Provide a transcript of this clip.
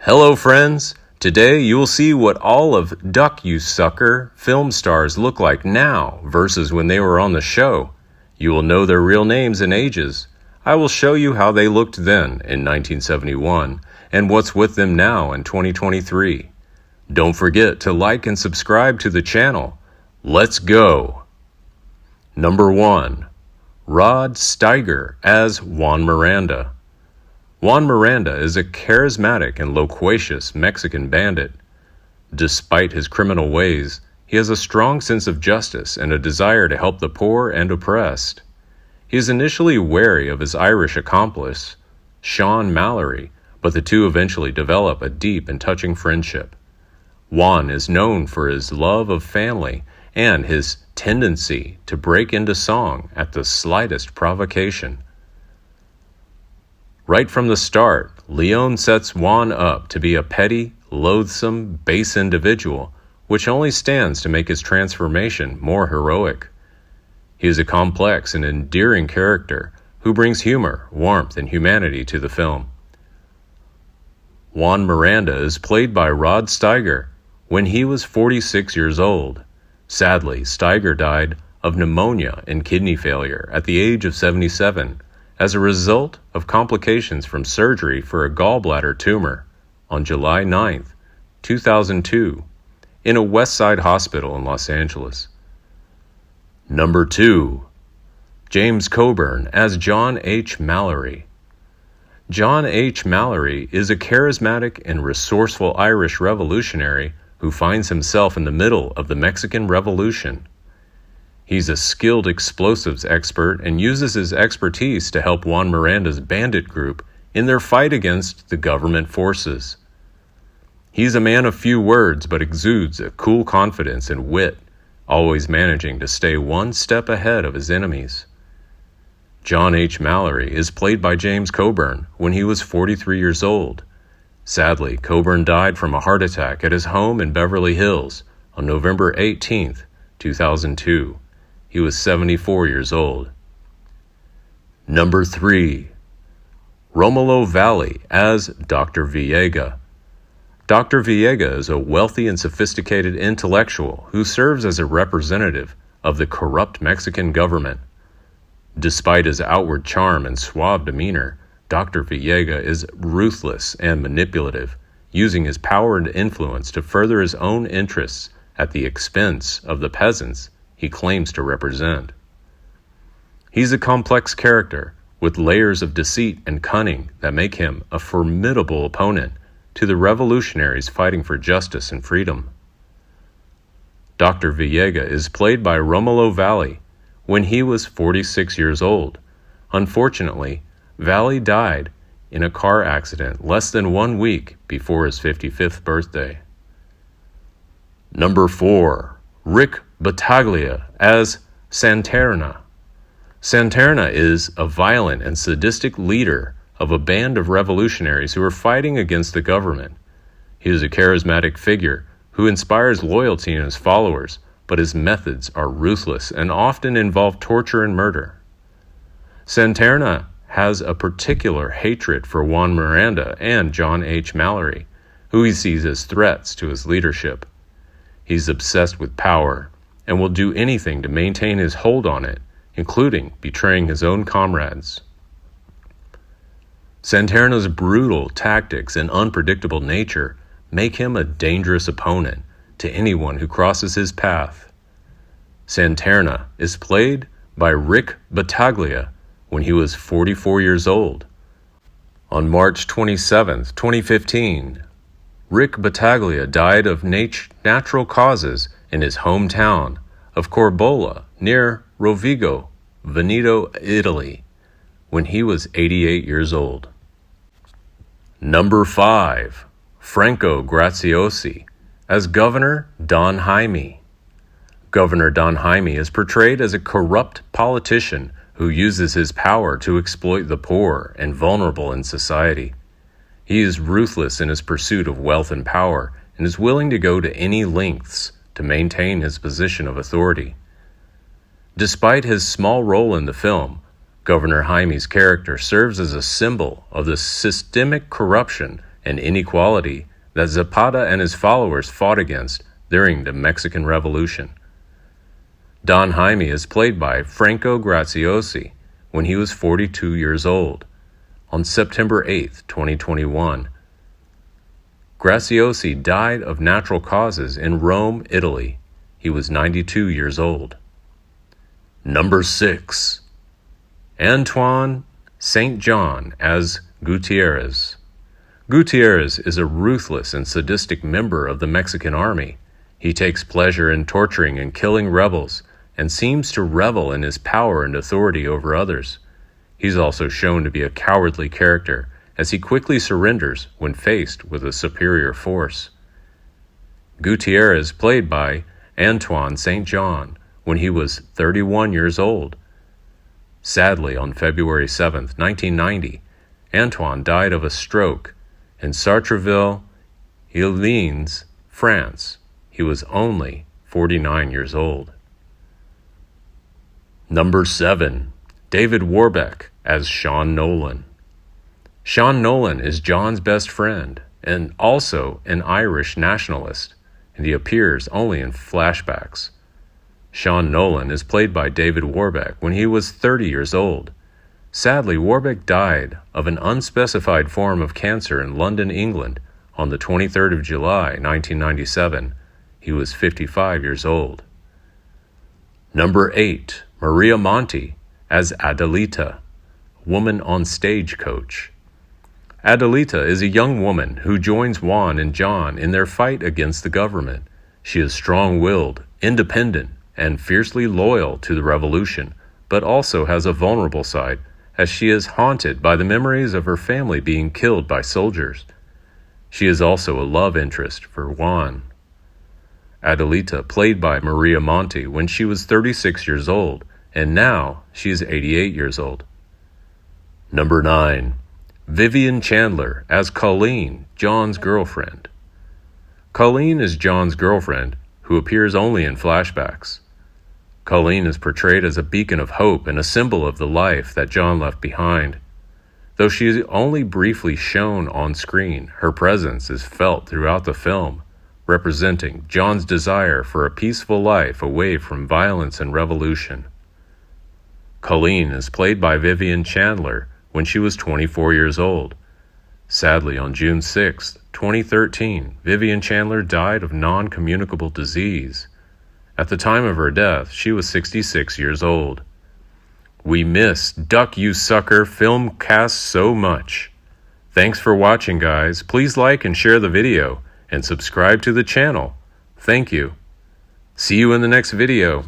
Hello friends, today you will see what all of Duck You Sucker film stars look like now versus when they were on the show. You will know their real names and ages. I will show you how they looked then in 1971 and what's with them now in 2023. Don't forget to like and subscribe to the channel. Let's go! Number 1. Rod Steiger as Juan Miranda. Juan Miranda is a charismatic and loquacious Mexican bandit. Despite his criminal ways, he has a strong sense of justice and a desire to help the poor and oppressed. He is initially wary of his Irish accomplice, Sean Mallory, but the two eventually develop a deep and touching friendship. Juan is known for his love of family and his tendency to break into song at the slightest provocation. Right from the start, Leon sets Juan up to be a petty, loathsome, base individual, which only stands to make his transformation more heroic. He is a complex and endearing character who brings humor, warmth, and humanity to the film. Juan Miranda is played by Rod Steiger when he was 46 years old. Sadly, Steiger died of pneumonia and kidney failure at the age of 77 as a result of complications from surgery for a gallbladder tumor on July 9, 2002, in a West Side hospital in Los Angeles. Number 2. James Coburn as John H. Mallory. John H. Mallory is a charismatic and resourceful Irish revolutionary who finds himself in the middle of the Mexican Revolution. He's a skilled explosives expert and uses his expertise to help Juan Miranda's bandit group in their fight against the government forces. He's a man of few words but exudes a cool confidence and wit, always managing to stay one step ahead of his enemies. John H. Mallory is played by James Coburn when he was 43 years old. Sadly, Coburn died from a heart attack at his home in Beverly Hills on November 18, 2002. He was 74 years old. Number 3. Romolo Valli as Dr. Villega. Dr. Villega is a wealthy and sophisticated intellectual who serves as a representative of the corrupt Mexican government. Despite his outward charm and suave demeanor, Dr. Villega is ruthless and manipulative, using his power and influence to further his own interests at the expense of the peasants he claims to represent. He's a complex character with layers of deceit and cunning that make him a formidable opponent to the revolutionaries fighting for justice and freedom. Dr. Villega is played by Romolo Valli when he was 46 years old. Unfortunately, Valli died in a car accident less than 1 week before his 55th birthday. Number 4. Rick Battaglia as Santarena. Santarena is a violent and sadistic leader of a band of revolutionaries who are fighting against the government. He is a charismatic figure who inspires loyalty in his followers, but his methods are ruthless and often involve torture and murder. Santarena has a particular hatred for Juan Miranda and John H. Mallory, who he sees as threats to his leadership. He's obsessed with power and will do anything to maintain his hold on it, including betraying his own comrades. Santarena's brutal tactics and unpredictable nature make him a dangerous opponent to anyone who crosses his path. Santarena is played by Rick Battaglia when he was 44 years old. On March 27, 2015, Rick Battaglia died of natural causes in his hometown of Corbola near Rovigo, Veneto, Italy, when he was 88 years old. Number 5. Franco Graziosi as Governor Don Jaime. Governor Don Jaime is portrayed as a corrupt politician who uses his power to exploit the poor and vulnerable in society. He is ruthless in his pursuit of wealth and power and is willing to go to any lengths to maintain his position of authority. Despite his small role in the film, Governor Jaime's character serves as a symbol of the systemic corruption and inequality that Zapata and his followers fought against during the Mexican Revolution. Don Jaime is played by Franco Graziosi when he was 42 years old. On September 8, 2021, Graziosi died of natural causes in Rome, Italy. He was 92 years old. Number 6. Antoine St. John as Gutierrez. Gutierrez is a ruthless and sadistic member of the Mexican army. He takes pleasure in torturing and killing rebels and seems to revel in his power and authority over others. He's also shown to be a cowardly character, as he quickly surrenders when faced with a superior force. Gutierrez played by Antoine St. John when he was 31 years old. Sadly, on February 7, 1990, Antoine died of a stroke in Sartreville-Yvelines, France. He was only 49 years old. Number 7. David Warbeck as Sean Nolan. Sean Nolan is John's best friend and also an Irish nationalist, and he appears only in flashbacks. Sean Nolan is played by David Warbeck when he was 30 years old. Sadly, Warbeck died of an unspecified form of cancer in London, England, on the 23rd of July, 1997. He was 55 years old. Number 8. Maria Monty as Adelita, woman on stagecoach. Adelita is a young woman who joins Juan and John in their fight against the government. She is strong-willed, independent, and fiercely loyal to the revolution, but also has a vulnerable side, as she is haunted by the memories of her family being killed by soldiers. She is also a love interest for Juan. Adelita played by Maria Monty when she was 36 years old, and now she is 88 years old. Number 9. Vivian Chandler as Colleen, John's girlfriend. Colleen is John's girlfriend, who appears only in flashbacks. Colleen is portrayed as a beacon of hope and a symbol of the life that John left behind. Though she is only briefly shown on screen, her presence is felt throughout the film, representing John's desire for a peaceful life away from violence and revolution. Colleen is played by Vivian Chandler when she was 24 years old. Sadly, on June 6, 2013, Vivian Chandler died of non-communicable disease. At the time of her death, she was 66 years old. We miss Duck You Sucker film cast so much. Thanks for watching, guys. Please like and share the video and subscribe to the channel. Thank you. See you in the next video.